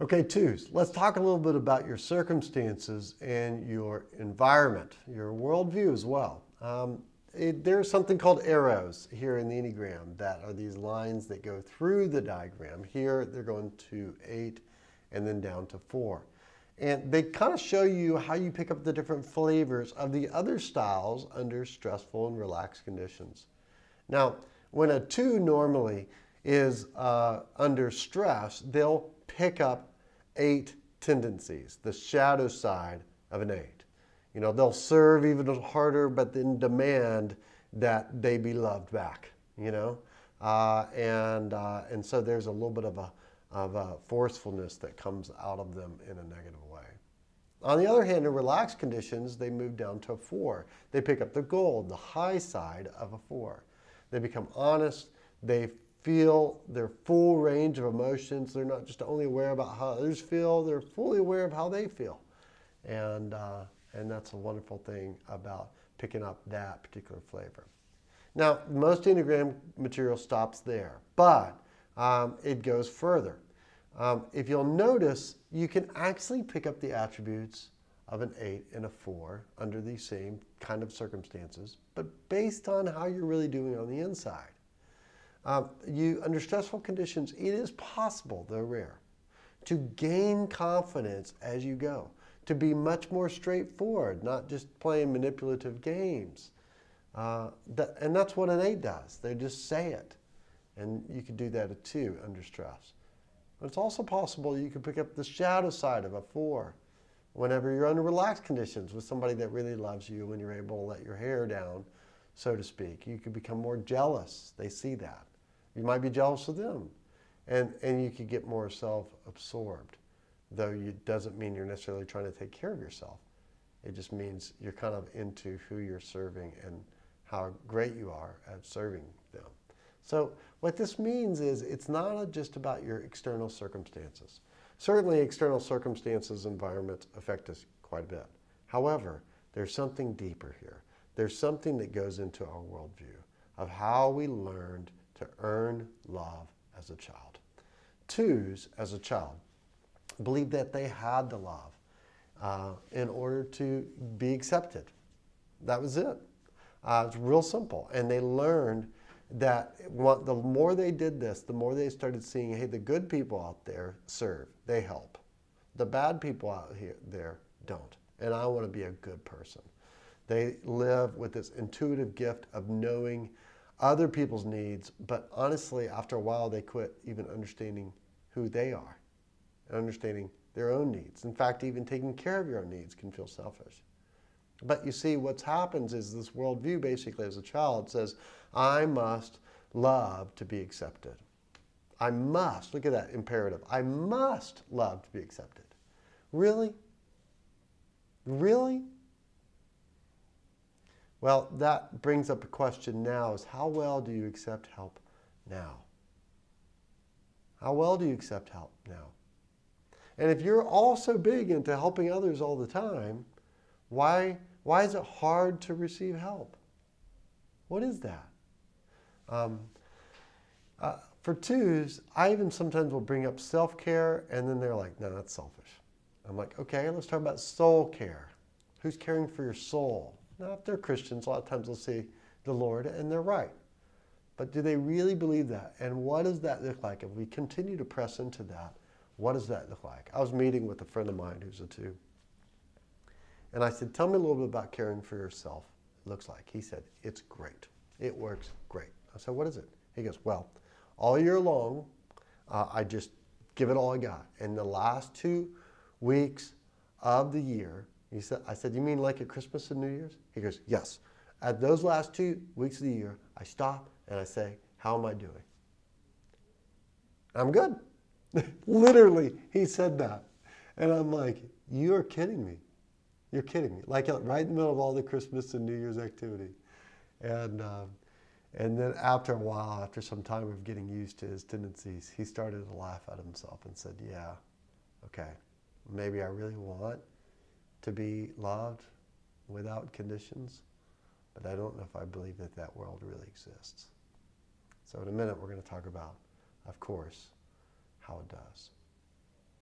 Okay, twos, let's talk a little bit about your circumstances and your environment, your worldview as well. There's something called arrows here in the Enneagram that are these lines that go through the diagram. Here they're going to 8 and then down to 4. And they kind of show you how you pick up the different flavors of the other styles under stressful and relaxed conditions. Now, when a 2 normally is under stress, they'll pick up 8 tendencies, the shadow side of an 8. You know, they'll serve even harder, but then demand that they be loved back, you know? And so there's a little bit of a forcefulness that comes out of them in a negative way. On the other hand, in relaxed conditions, they move down to a 4. They pick up the gold, the high side of a 4. They become honest. They feel their full range of emotions. They're not just only aware about how others feel, they're fully aware of how they feel. And that's a wonderful thing about picking up that particular flavor. Now, most Enneagram material stops there, but it goes further. If you'll notice, you can actually pick up the attributes of an 8 and a 4 under these same kind of circumstances, but based on how you're really doing on the inside. Under stressful conditions, it is possible, though rare, to gain confidence as you go, to be much more straightforward, not just playing manipulative games. And that's what an 8 does. They just say it. And you could do that at 2 under stress. But it's also possible you could pick up the shadow side of a 4 whenever you're under relaxed conditions with somebody that really loves you, when you're able to let your hair down, so to speak. You could become more jealous. They see that. You might be jealous of them. And you could get more self-absorbed, though it doesn't mean you're necessarily trying to take care of yourself. It just means you're kind of into who you're serving and how great you are at serving them. So what this means is it's not just about your external circumstances. Certainly external circumstances, environments affect us quite a bit. However, there's something deeper here. There's something that goes into our worldview of how we learned to earn love as a child. 2s, as a child, believed that they had to love in order to be accepted. That was it. It's real simple. And they learned that the more they did this, the more they started seeing, hey, the good people out there serve, they help. The bad people out there don't. And I want to be a good person. They live with this intuitive gift of knowing other people's needs, but honestly, after a while, they quit even understanding who they are and understanding their own needs. In fact, even taking care of your own needs can feel selfish. But you see, what happens is this worldview, basically, as a child, says, I must love to be accepted. I must, look at that imperative, I must love to be accepted. Really? Really? Well, that brings up a question now, is how well do you accept help now? How well do you accept help now? And if you're also big into helping others all the time, why is it hard to receive help? What is that? For 2s, I even sometimes will bring up self-care, and then they're like, no, that's selfish. I'm like, okay, let's talk about soul care. Who's caring for your soul? Now, if they're Christians, a lot of times they'll say the Lord, and they're right. But do they really believe that? And what does that look like? If we continue to press into that, what does that look like? I was meeting with a friend of mine who's a 2. And I said, tell me a little bit about caring for yourself. It looks like. He said, it's great. It works great. I said, what is it? He goes, well, all year long, I just give it all I got. And the last 2 weeks of the year, I said, you mean like at Christmas and New Year's? He goes, yes. At those last 2 weeks of the year, I stop and I say, how am I doing? I'm good. Literally, he said that. And I'm like, you're kidding me. You're kidding me. Like right in the middle of all the Christmas and New Year's activity. And then after a while, after some time of getting used to his tendencies, he started to laugh at himself and said, yeah, okay, maybe I really want to be loved without conditions, but I don't know if I believe that that world really exists. So in a minute, we're going to talk about, of course, how it does.